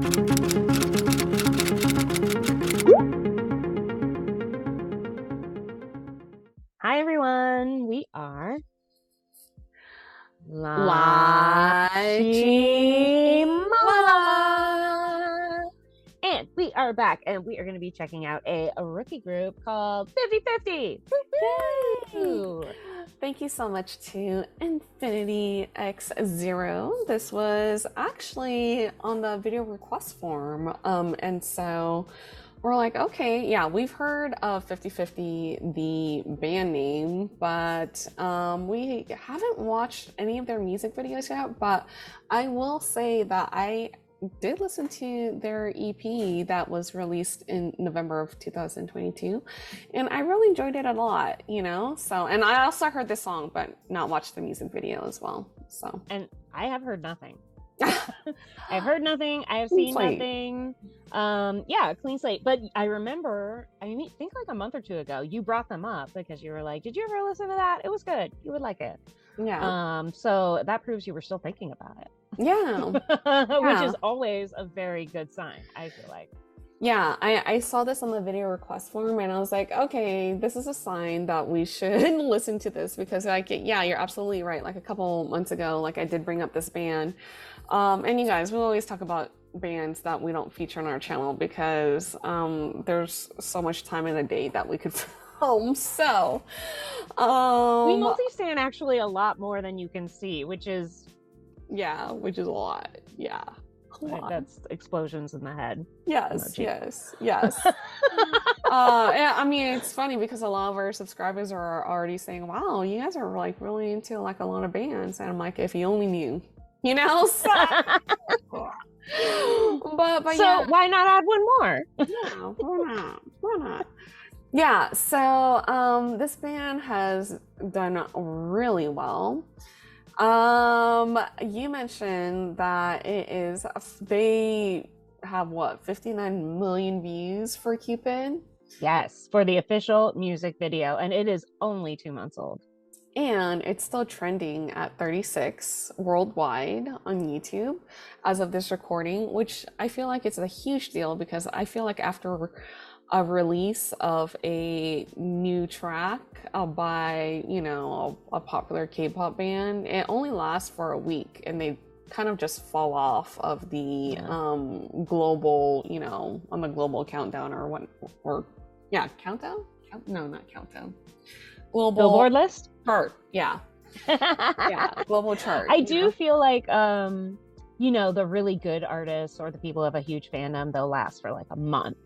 Hi everyone, we are LaChiMoLaLa. and we are back and we are going to be checking out a rookie group called Piffy50. Yay! Thank you so much to Infinity X Zero. This was actually on the video request form. And so we're like, okay, yeah, we've heard of Pifftififfty, the band name, but we haven't watched any of their music videos yet. But I will say that I did listen to their EP that was released in November of 2022, and I really enjoyed it a lot, you know? So, and I also heard this song, but not watched the music video as well. So, and I have heard nothing. I've heard nothing. I have seen nothing. Yeah, clean slate. But I remember, I think like a month or two ago, you brought them up because you were like, "Did you ever listen to that? It was good. You would like it." Yeah. So that proves you were still thinking about it. Yeah. Which is always a very good sign, I feel like. Yeah, I saw this on the video request form and I was like, okay, this is a sign that we should listen to this because like, yeah, you're absolutely right. Like a couple months ago, like I did bring up this band. And you guys, we always talk about bands that we don't feature on our channel because there's so much time in the day that we could film. So we multi-stand actually a lot more than you can see, which is a lot. Yeah. That's explosions in the head. Yes. Yeah, I mean, it's funny because a lot of our subscribers are already saying, wow, you guys are like really into like a lot of bands. And I'm like, if you only knew, you know? So, but so yeah. Why not add one more? Yeah, why not? Yeah, so this band has done really well. You mentioned that they have what, 59 million views for Cupid? Yes, for the official music video, and it is only 2 months old. And it's still trending at 36 worldwide on YouTube as of this recording, which I feel like it's a huge deal because I feel like after a release of a new track by, you know, a popular K-pop band, it only lasts for a week and they kind of just fall off of the global, you know, on the global countdown countdown? No, not countdown. Global Billboard list? Chart. Yeah. Yeah, global chart. I do feel like you know, the really good artists or the people who have a huge fandom, they'll last for like a month.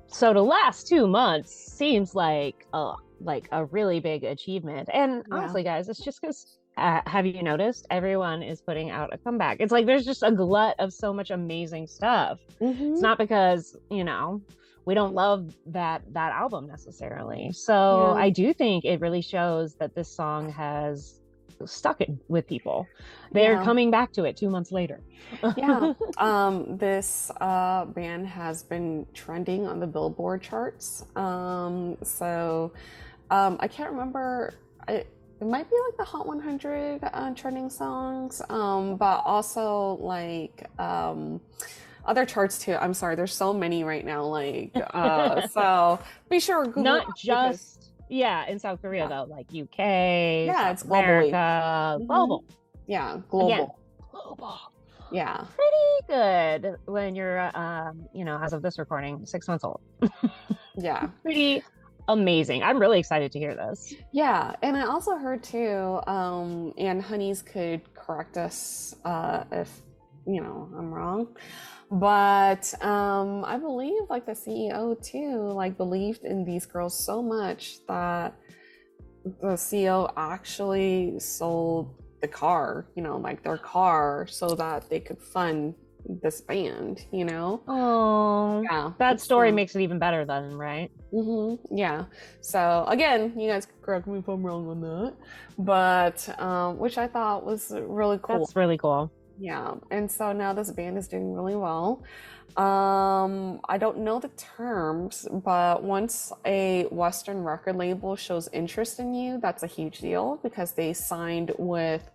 So to last 2 months seems like a really big achievement. And honestly, guys, it's just because have you noticed everyone is putting out a comeback? It's like there's just a glut of so much amazing stuff. It's not because, you know, we don't love that album necessarily. So I do think it really shows that this song has stuck it with people. They're coming back to it 2 months later. This band has been trending on the Billboard charts. So I can't remember. It might be like the Hot 100 trending songs, but also like other charts too. I'm sorry, there's so many right now. Like so be sure Google. Not just in South Korea though, like UK, it's America, global. Yeah, global. Again, global. Yeah. Pretty good when you're you know, as of this recording, 6 months old. Yeah. Pretty amazing. I'm really excited to hear this. Yeah, and I also heard too, and Honeys could correct us if, you know, I'm wrong. But I believe like the CEO too, like believed in these girls so much that the CEO actually sold the car, you know, like their car so that they could fund this band, you know? Oh, yeah. That story makes it even better then, right? Yeah. So again, you guys correct me if I'm wrong on that, but which I thought was really cool. That's really cool. Yeah, and so now this band is doing really well. I don't know the terms, but once a Western record label shows interest in you, that's a huge deal because they signed with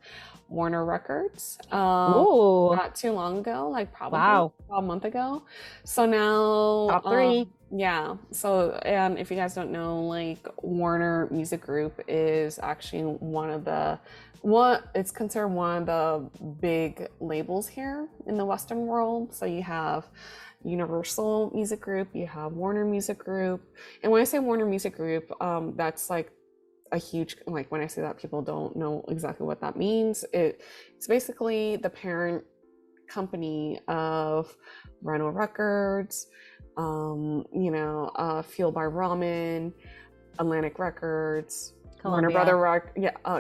Warner Records Ooh. not too long ago, like probably Wow. a month ago. So now Top 3. yeah. So, and if you guys don't know, like Warner Music Group is actually it's considered one of the big labels here in the Western world. So you have Universal Music Group, you have Warner Music Group. And when I say Warner Music Group, that's like a huge, like when I say that, people don't know exactly what that means. It's basically the parent company of Rhino Records, Fueled by Ramen, Atlantic Records, Columbia. Warner Brother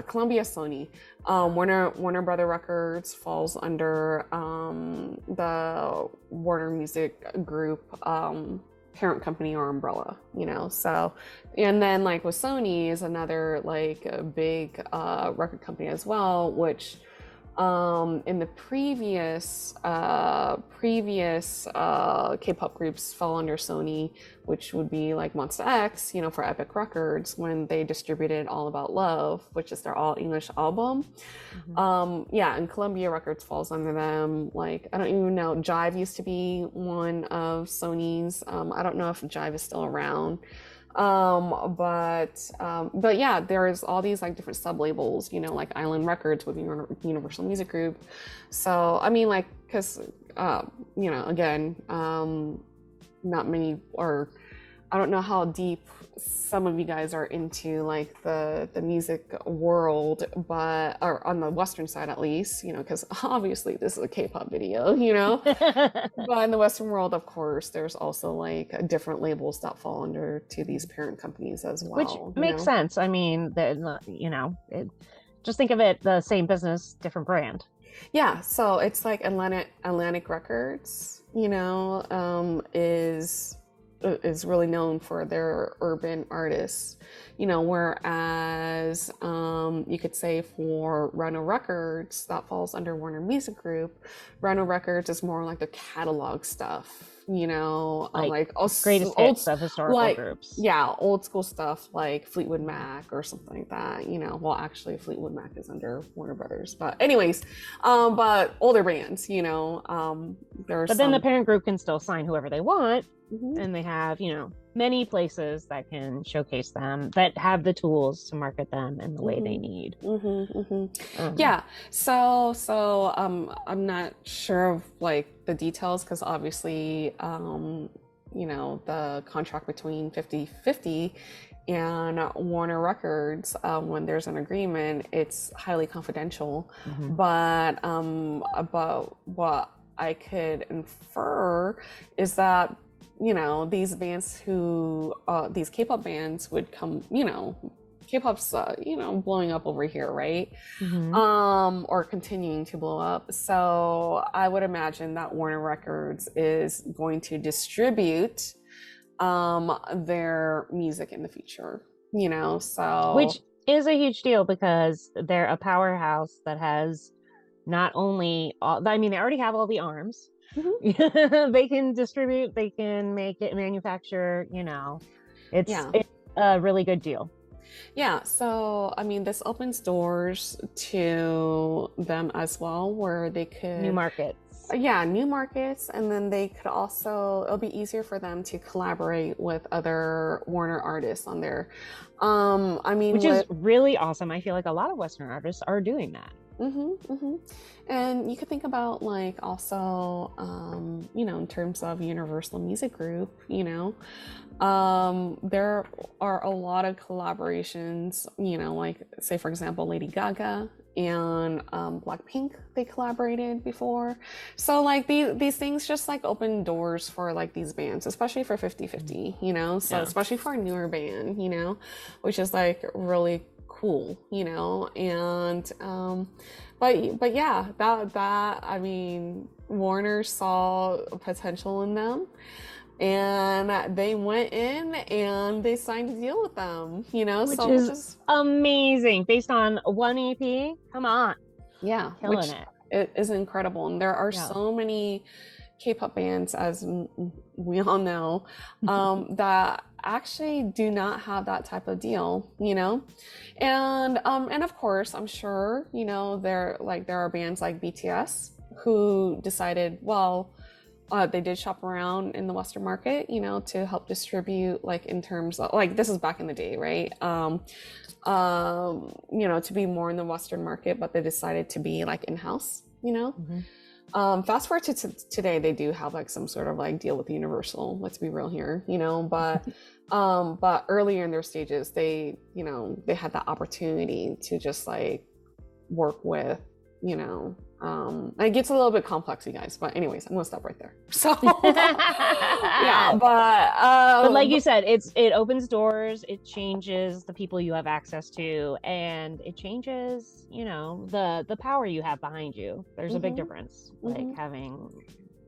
Columbia, Sony. Warner Brother Records falls under the Warner Music Group parent company or umbrella, so, and then like with Sony is another like a big record company as well, which in the previous K-pop groups fall under Sony, which would be like Monsta X, for Epic Records when they distributed All About Love, which is their all English album. And Columbia Records falls under them. Like, I don't even know, Jive used to be one of Sony's. I don't know if Jive is still around. But yeah, there's all these like different sub labels, like Island Records with Universal Music Group. So I mean, like, because again, not many, or I don't know how deep some of you guys are into like the music world, but or on the Western side at least, because obviously this is a K-pop video, but in the Western world, of course, there's also like different labels that fall under to these parent companies as well, which makes sense. I mean, just think of it, the same business, different brand. Yeah, so it's like Atlantic Records, is really known for their urban artists, whereas you could say for Rhino Records, that falls under Warner Music Group. Rhino Records is more like the catalog stuff, like greatest hits of historical groups. Yeah, old school stuff like Fleetwood Mac or something like that, well, actually Fleetwood Mac is under Warner Brothers, but anyways, but older bands, but then the parent group can still sign whoever they want. Mm-hmm. And they have, many places that can showcase them, that have the tools to market them in the way they need. Yeah. So I'm not sure of like the details, because obviously, the contract between Piffty and Warner Records, when there's an agreement, it's highly confidential. But what I could infer is that these bands these K-pop bands would come, K-pop's, blowing up over here, right? Or continuing to blow up. So I would imagine that Warner Records is going to distribute their music in the future, so. Which is a huge deal, because they're a powerhouse that has not only they already have all the arms. They can distribute, they can manufacture, it's a really good deal. Yeah, so I mean, this opens doors to them as well, where they could new markets, and then they could also, it'll be easier for them to collaborate with other Warner artists on there. Which is really awesome. I feel like a lot of Western artists are doing that. And you could think about like also, in terms of Universal Music Group, there are a lot of collaborations, like say for example, Lady Gaga and Blackpink, they collaborated before. So like these things just like open doors for like these bands, especially for Piffty, so especially for a newer band, which is like really cool, and but yeah, that I mean, Warner saw potential in them, and they went in and they signed a deal with them, which is amazing. Based on one EP, come on, killing it. It is incredible, and there are so many K-pop bands, as we all know, that actually do not have that type of deal, you know? And of course, I'm sure, you know, there are bands like BTS who decided, well, they did shop around in the Western market, you know, to help distribute, like in terms of, like, this is back in the day, right? You know, to be more in the Western market, but they decided to be like in-house, you know? Fast forward to today, they do have like some sort of like deal with Universal, let's be real here, you know, but earlier in their stages, they, you know, they had the opportunity to just like work with, you know, it gets a little bit complex, you guys, but anyways, I'm gonna stop right there. So yeah, but like you said, it opens doors, it changes the people you have access to, and it changes, you know, the power you have behind you. There's a big difference, like having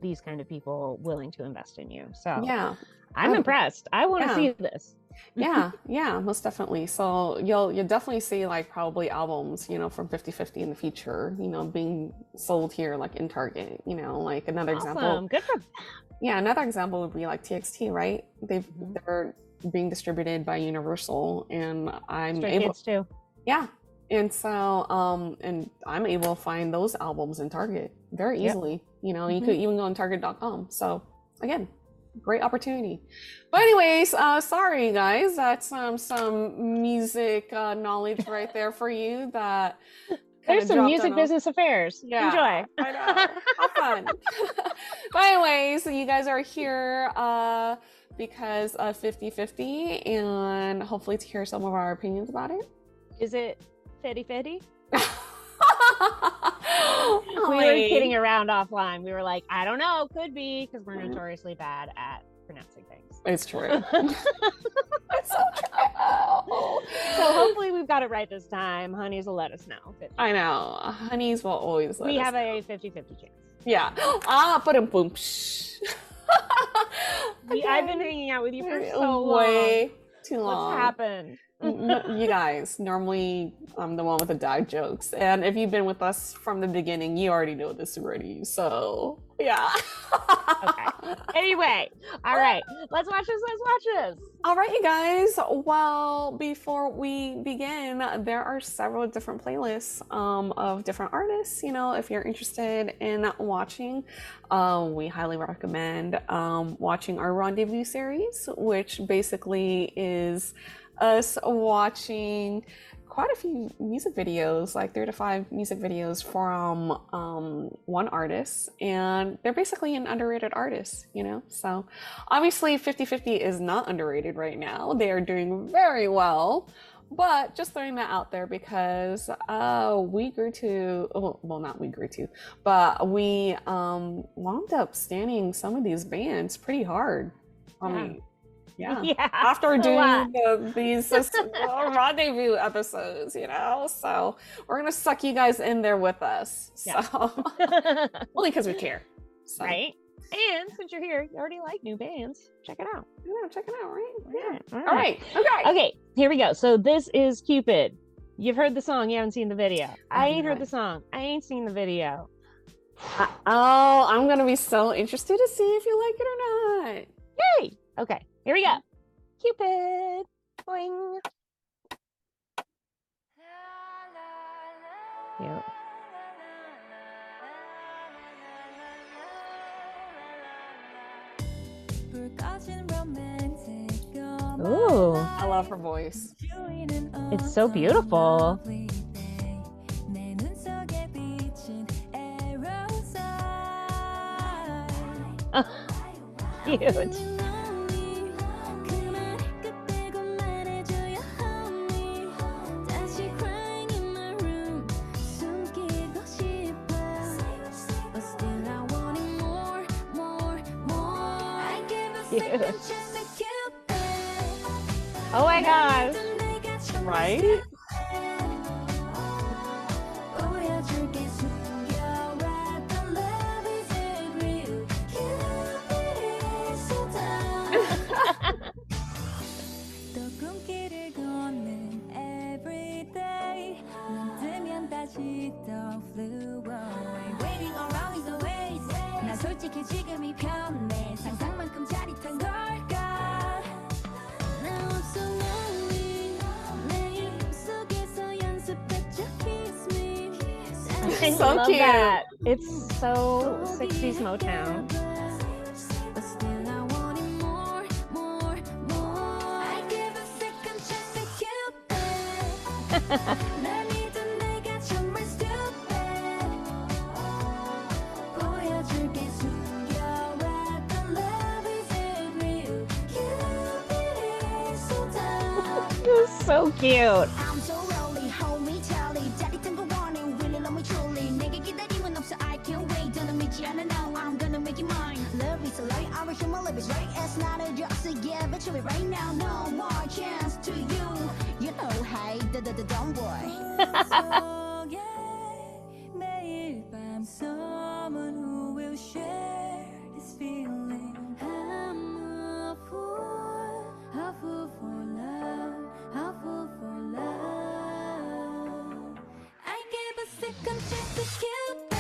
these kind of people willing to invest in you. So yeah, I'm impressed. I want to see this. Yeah, most definitely. So you'll definitely see like probably albums, you know, from Piffty in the future, you know, being sold here like in Target, you know, like another example. Good for them. Yeah, another example would be like TXT, right? They're being distributed by Universal, and I'm Stray able Kids too. Yeah. And so and I'm able to find those albums in Target very easily. You know, you could even go on target.com. So again, great opportunity. But anyways, sorry guys, that's some music knowledge right there for you. That there's some music business affairs. Enjoy. I know. Have fun. But anyways, you guys are here because of Piffty, and hopefully to hear some of our opinions about it. Is it Fetty? We were kidding around offline. We were like, I don't know, could be, because we're notoriously bad at pronouncing things. It's true. It's so true. So hopefully we've got it right this time. Honeys will let us know. I know. Honeys will always let us know. We have a 50-50 chance. Yeah. Boom. I've been hanging out with you for so long. Way too long. What's happened? You guys, normally I'm the one with the dad jokes, and if you've been with us from the beginning, you already know this already. So yeah. Okay. Anyway, all right, let's watch this. All right, you guys. Well, before we begin, there are several different playlists of different artists. You know, if you're interested in watching, we highly recommend watching our Rendezvous series, which basically is us watching quite a few music videos, like 3 to 5 music videos from one artist, and they're basically an underrated artist, you know. So obviously Piffty is not underrated right now. They are doing very well, but just throwing that out there because we wound up standing some of these bands pretty hard. I mean, yeah. After doing these Rendezvous episodes, you know, so we're gonna suck you guys in there with us. So only because we care, so. Right? And since you're here, you already like new bands. Check it out. Yeah, check it out, right? Yeah. All right. Okay. Here we go. So this is Cupid. You've heard the song. You haven't seen the video. I ain't heard the song. I ain't seen the video. I'm gonna be so interested to see if you like it or not. Yay! Okay. Here we go. Cupid. Boing. Yep. Ooh. I love her voice. It's so beautiful. Cute. Oh my gosh. Right? I So love cute. that. It's so 60s Motown. It's so cute.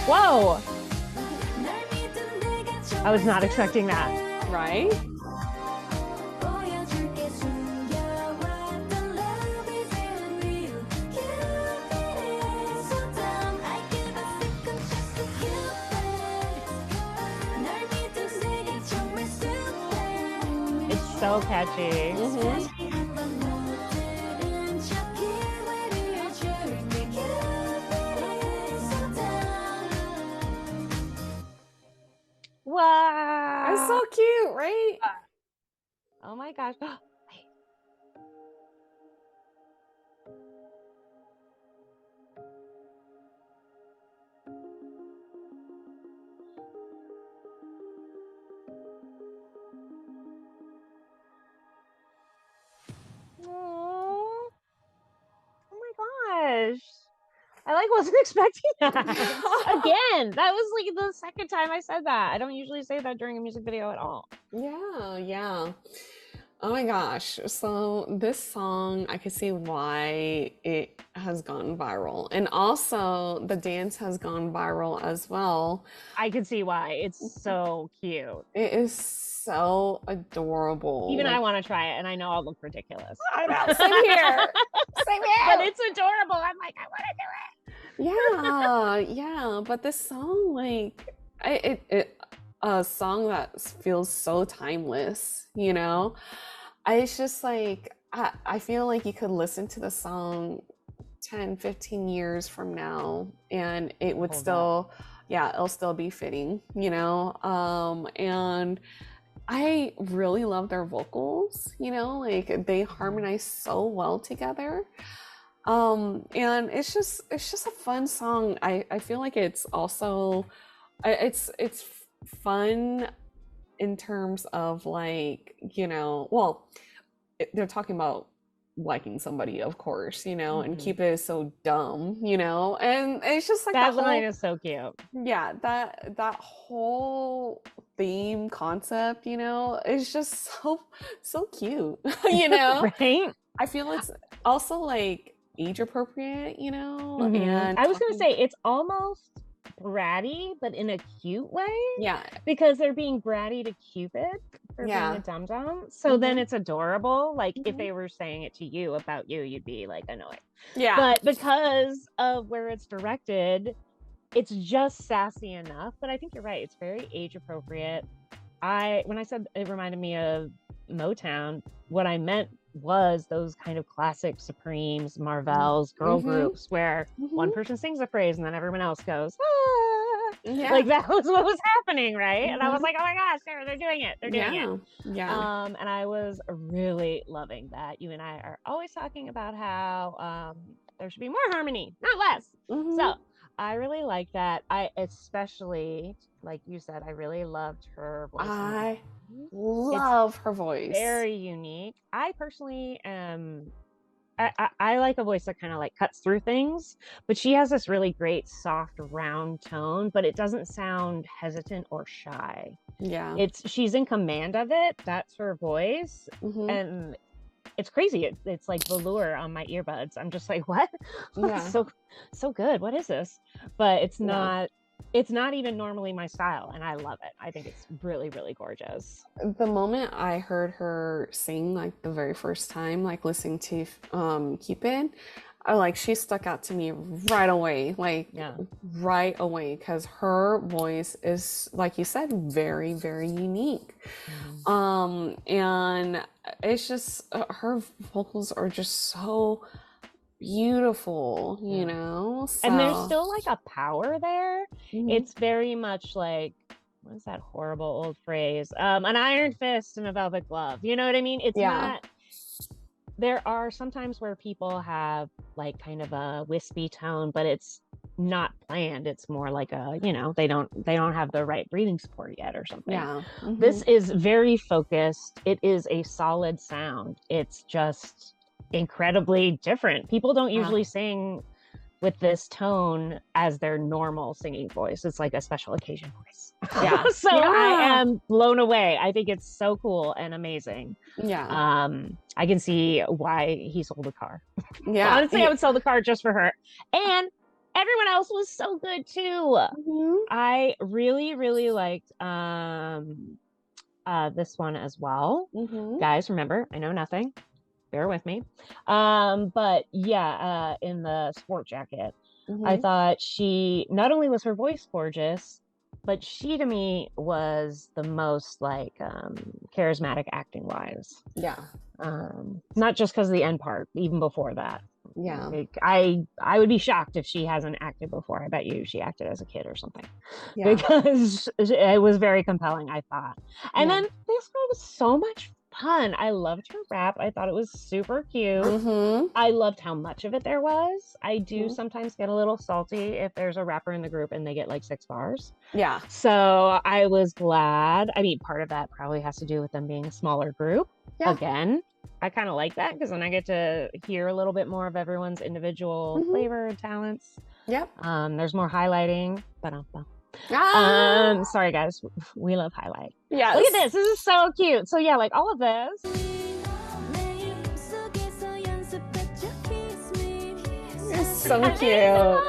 Whoa! I was not expecting that. Right? It's so catchy. Wow. It's so cute, right? Oh my gosh. Oh my gosh. I like wasn't expecting that. Again, that was like the second time I said that. I don't usually say that during a music video at all. Yeah. Oh my gosh. So this song, I can see why it has gone viral. And also the dance has gone viral as well. I can see why. It's so cute. It is so adorable. Even I want to try it, and I know I'll look ridiculous. I know, same here. Same here. But it's adorable. I'm like, I want to do it. Yeah. But this song, like, a song that feels so timeless, you know? It's just like, I feel like you could listen to the song 10, 15 years from now, and it would still, it'll still be fitting, you know? And I really love their vocals, you know, like they harmonize so well together. And it's just a fun song. I feel like it's also it's fun in terms of like, you know, well, they're talking about liking somebody, of course, you know, and Cupid is so dumb, you know, and it's just like that line is so cute. Yeah, that whole theme concept, you know, is just so cute, you know. Right? I feel it's also like age appropriate, you know. And I was gonna say it's almost bratty, but in a cute way. Yeah, because they're being bratty to Cupid for being a dum dum. So then it's adorable. Like if they were saying it to you about you, you'd be like annoyed. Yeah. But because of where it's directed, it's just sassy enough. But I think you're right. It's very age appropriate. When I said it reminded me of Motown, what I meant was those kind of classic Supremes, Marvels, girl groups where one person sings a phrase and then everyone else goes, ah! Like that was what was happening, right? And I was like, oh my gosh, they're doing it. They're doing it. Yeah. And I was really loving that. You and I are always talking about how there should be more harmony, not less. So I really like that. I especially, like you said, I really loved her voice. I love her voice. Very unique. I personally am. I like a voice that kind of like cuts through things, but she has this really great soft round tone, but it doesn't sound hesitant or shy. Yeah. She's in command of it. That's her voice. And it's crazy. It's like velour on my earbuds. I'm just like, what? Yeah. so good. What is this? But it's not even normally my style, and I love it. I think it's really, really gorgeous. The moment I heard her sing, like the very first time, like listening to Cupid, like she stuck out to me right away, like Yeah. right away, because her voice is, like you said, very, very unique. And it's just her vocals are just so beautiful, you know? And there's So still like a power there. Mhm. It's very much like, what is that horrible old phrase? An iron fist and a velvet glove. You know what I mean? It's Yeah. not. There are sometimes where people have like kind of a wispy tone, but it's not planned. It's more like a, you know, they don't have the right breathing support yet or something. Yeah. This is very focused. It is a solid sound. It's just incredibly different. People don't usually sing with this tone as their normal singing voice. It's like a special occasion voice. Yeah. So I am blown away. I think it's so cool and amazing. Yeah. I can see why he sold a car. Yeah. Honestly, I would sell the car just for her. And everyone else was so good too. I really, really liked this one as well. Guys, remember, I know nothing. Bear with me. But yeah, in the sport jacket, I thought she, not only was her voice gorgeous, but she to me was the most like charismatic acting wise. Yeah. Not just because of the end part, even before that. Yeah. Like, I would be shocked if she hasn't acted before. I bet you she acted as a kid or something. Yeah. Because it was very compelling, I thought. And then this one was so much fun. I loved her rap. I thought it was super cute. I loved how much of it there was. I do sometimes get a little salty if there's a rapper in the group and they get like 6 bars. Yeah. So I was glad. I mean, part of that probably has to do with them being a smaller group. Yeah. Again, I kind of like that because then I get to hear a little bit more of everyone's individual flavor and talents. Yep. There's more highlighting. Sorry guys, we love highlight. Yeah. Look at this. This is so cute. So yeah, like all of this. It's so cute.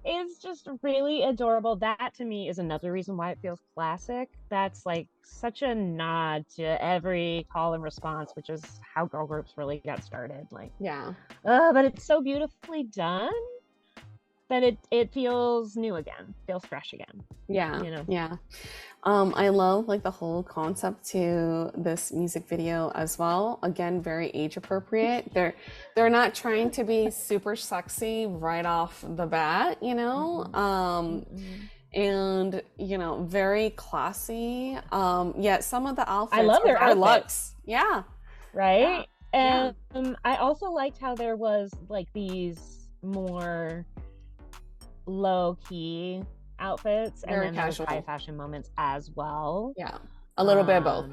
It's just really adorable. That to me is another reason why it feels classic. That's like such a nod to every call and response, which is how girl groups really got started. Like, yeah. But it's so beautifully done that it feels new again, feels fresh again. Yeah. You know? Yeah. I love like the whole concept to this music video as well. Again, very age appropriate. They're not trying to be super sexy right off the bat, you know. And you know, very classy. Yet some of the outfits I love their outfits. Looks. Yeah. Right. Yeah. And I also liked how there was like these more low key outfits very and then casual. Those high fashion moments as well. Yeah, a little bit of both.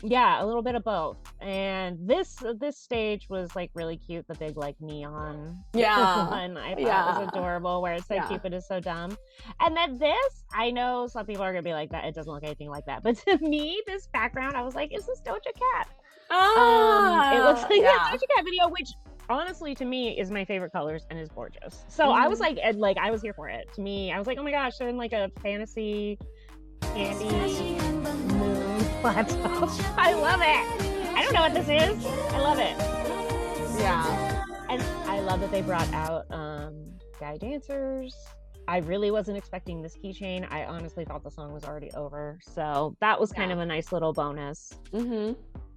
Yeah, a little bit of both. And this stage was like really cute. The big like neon one I thought was adorable, where it's like Cupid is so dumb. And then this, I know some people are gonna be like that. It doesn't look anything like that, but to me, this background, I was like, is this Doja Cat? It looks like that Doja Cat video, which honestly to me is my favorite colors and is gorgeous. So I was like I was here for it. To me, I was like, oh my gosh, they're in like a fantasy candy moon plateau. I love it. I don't know what this is. I love it. Yeah. And I love that they brought out guy dancers. I really wasn't expecting this keychain. I honestly thought the song was already over. So that was kind of a nice little bonus.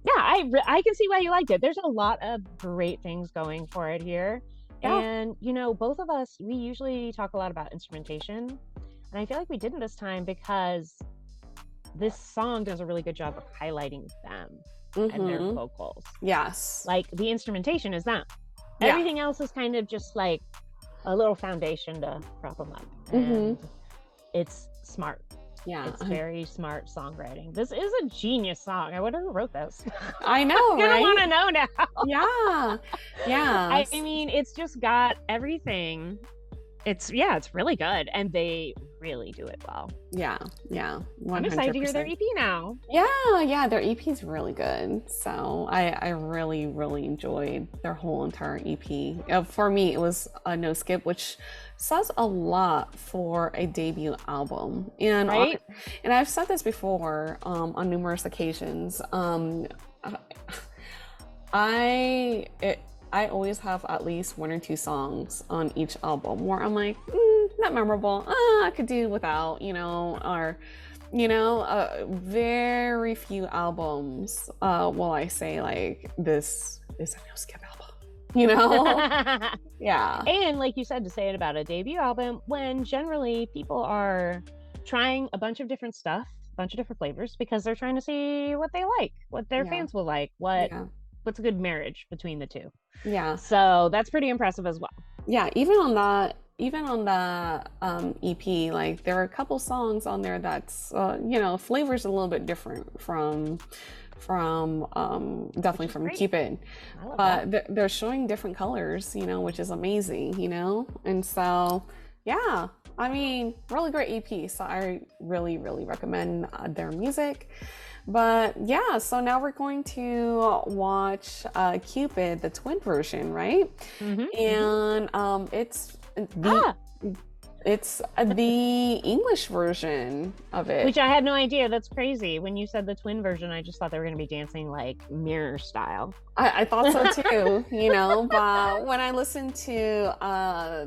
Yeah, I can see why you liked it. There's a lot of great things going for it here. And, you know, both of us, we usually talk a lot about instrumentation. And I feel like we didn't this time because this song does a really good job of highlighting them and their vocals. Yes. Like the instrumentation is that. Everything else is kind of just like a little foundation to prop them up. And it's smart. Yeah. It's very smart songwriting. This is a genius song. I wonder who wrote this. I know, I'm gonna want to know now. Yeah. I mean, it's just got everything. It's really good, and they really do it well. Yeah. 100%. I'm excited to hear their EP now. Yeah, their EP is really good. So I really, really enjoyed their whole entire EP. For me, it was a no skip, which says a lot for a debut album. And and I've said this before on numerous occasions. I always have at least 1 or 2 songs on each album where I'm like, not memorable. I could do without, or very few albums will I say like this is a no skip album, yeah. And like you said, to say it about a debut album when generally people are trying a bunch of different stuff, a bunch of different flavors, because they're trying to see what they like, what their fans will like, what's a good marriage between the two. Yeah. So that's pretty impressive as well. Yeah, even on that EP, like there are a couple songs on there that's flavors a little bit different from definitely from great. Cupid, but they're showing different colors, which is amazing, and so yeah, I mean, really great EP. So I really recommend their music. But yeah, so now we're going to watch Cupid, the twin version, right? And it's the English version of it. Which I had no idea. That's crazy. When you said the twin version, I just thought they were going to be dancing like mirror style. I thought so too, but when I listened to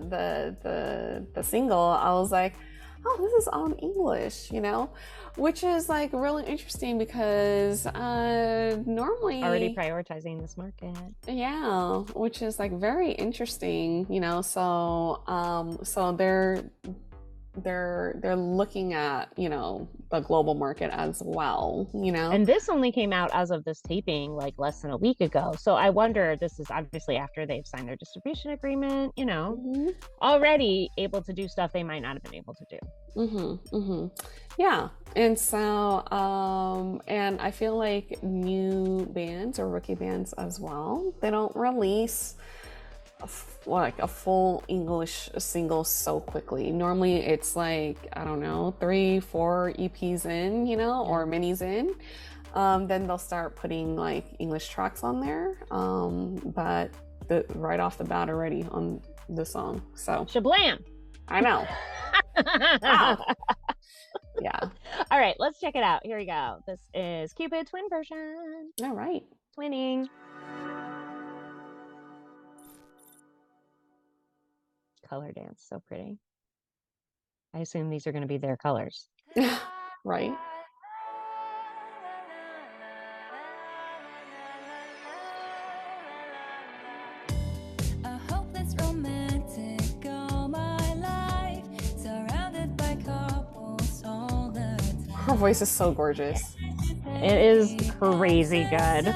the single, I was like, oh, this is all in English, which is like really interesting because normally already prioritizing this market. Yeah, which is like very interesting, so they're looking at, the global market as well, And this only came out as of this taping like less than a week ago. So I wonder, this is obviously after they've signed their distribution agreement, already able to do stuff they might not have been able to do. Yeah. And so, and I feel like new bands or rookie bands as well, they don't release like a full English single so quickly. Normally it's like, I don't know, 3-4 EPs in, or minis in. Then they'll start putting like English tracks on there. But right off the bat already on the song. So Shablam! I know. Wow. Yeah. All right, let's check it out. Here we go. This is Cupid twin version. All right. Twinning. Color dance, so pretty. I assume these are going to be their colors. Right. Her voice is so gorgeous. It is crazy good.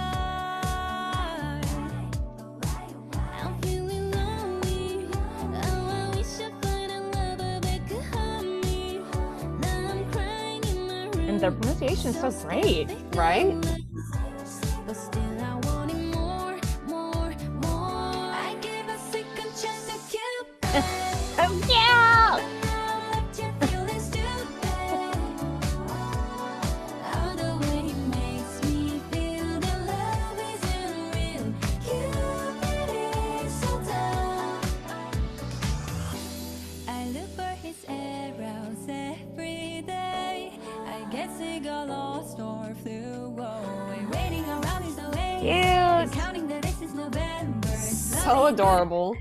And their pronunciation is so great, right? So adorable.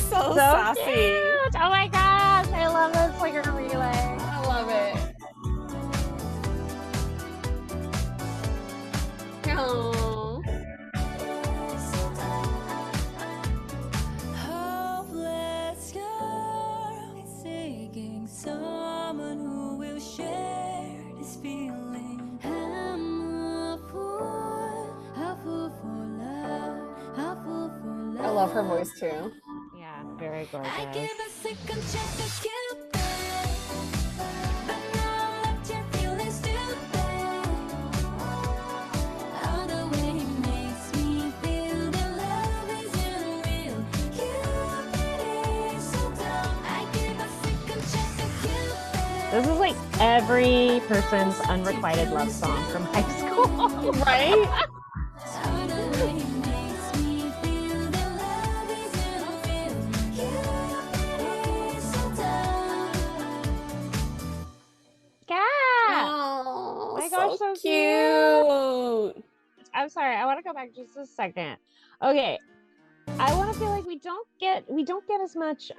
So sassy. Cute. Oh my gosh, I love this like a relay. I love it. Oh. Hopeless girl is seeking someone who will share this feeling. I'm a fool for love, a fool for love. I love her voice too. Very gorgeous. I give a second chance to Cupid, but now left you feeling stupid. This is like every person's unrequited love song from high school. Right? Yeah. Oh, my gosh, so cute. I'm sorry, I want to go back just a second. Okay. I want to feel like we don't get as much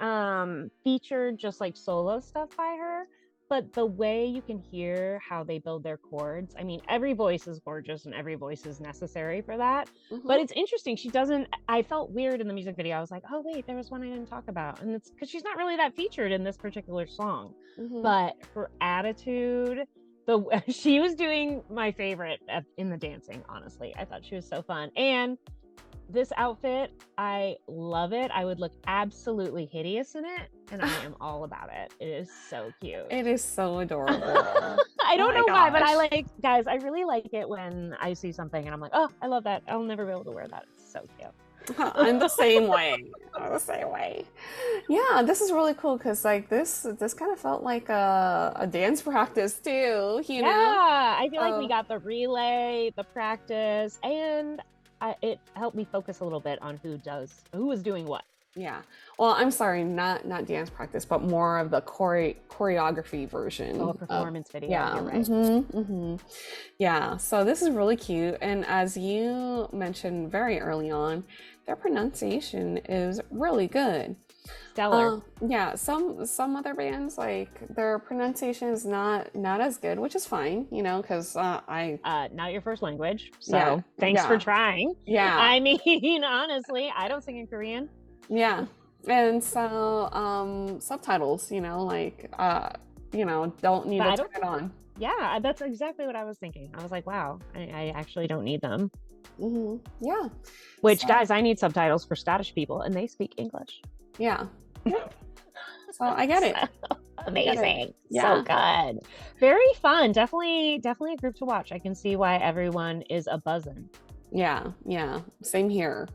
featured just like solo stuff by her, but the way you can hear how they build their chords. I mean, every voice is gorgeous and every voice is necessary for that. But it's interesting. She doesn't. I felt weird in the music video. I was like, oh wait, there was one I didn't talk about, and it's because she's not really that featured in this particular song. But her attitude. She was doing my favorite in the dancing. Honestly, I thought she was so fun. And this outfit, I love it. I would look absolutely hideous in it, and I am all about it. It is so cute. It is so adorable. I don't know why, but guys, I really like it when I see something and I'm like, oh, I love that. I'll never be able to wear that. It's so cute. I'm the same way. I'm the same way. Yeah, this is really cool because like this kind of felt like a dance practice too, you know? Yeah, I feel like we got the relay, the practice, and it helped me focus a little bit on who was doing what. Yeah. Well, I'm sorry, not dance practice, but more of the choreography version. Oh, performance video. Yeah. You're right. Yeah. So this is really cute, and as you mentioned very early on, their pronunciation is really good. Stellar. Yeah. Some other bands, like their pronunciation is not as good, which is fine, you know, because not your first language, so thanks for trying. Yeah. I mean, honestly, I don't sing in Korean. Yeah. And so subtitles, you know, like you know, don't need to turn it on. Yeah, that's exactly what I was thinking. I was like, wow, I actually don't need them. Yeah. Which, guys, I need subtitles for Scottish people, and they speak English. Yeah. So I get it. Amazing. So good. Very fun. Definitely a group to watch. I can see why everyone is a buzzing. Yeah. Same here.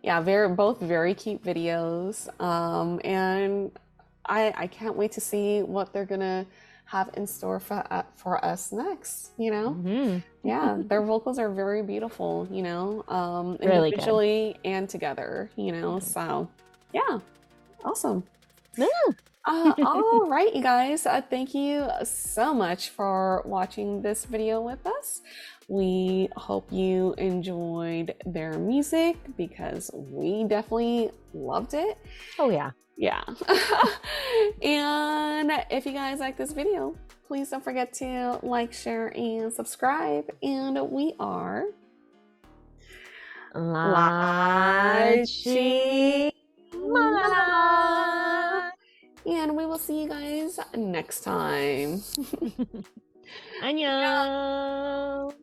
Yeah, both very cute videos. And I can't wait to see what they're gonna have in store for us next, you know? Yeah, their vocals are very beautiful, you know, really individually and together, you know? So yeah, awesome. All right, you guys, thank you so much for watching this video with us. We hope you enjoyed their music because we definitely loved it. Oh yeah. Yeah. And if you guys like this video, please don't forget to like, share, and subscribe. And we are LaChiMoLaLa. And we will see you guys next time. 안녕.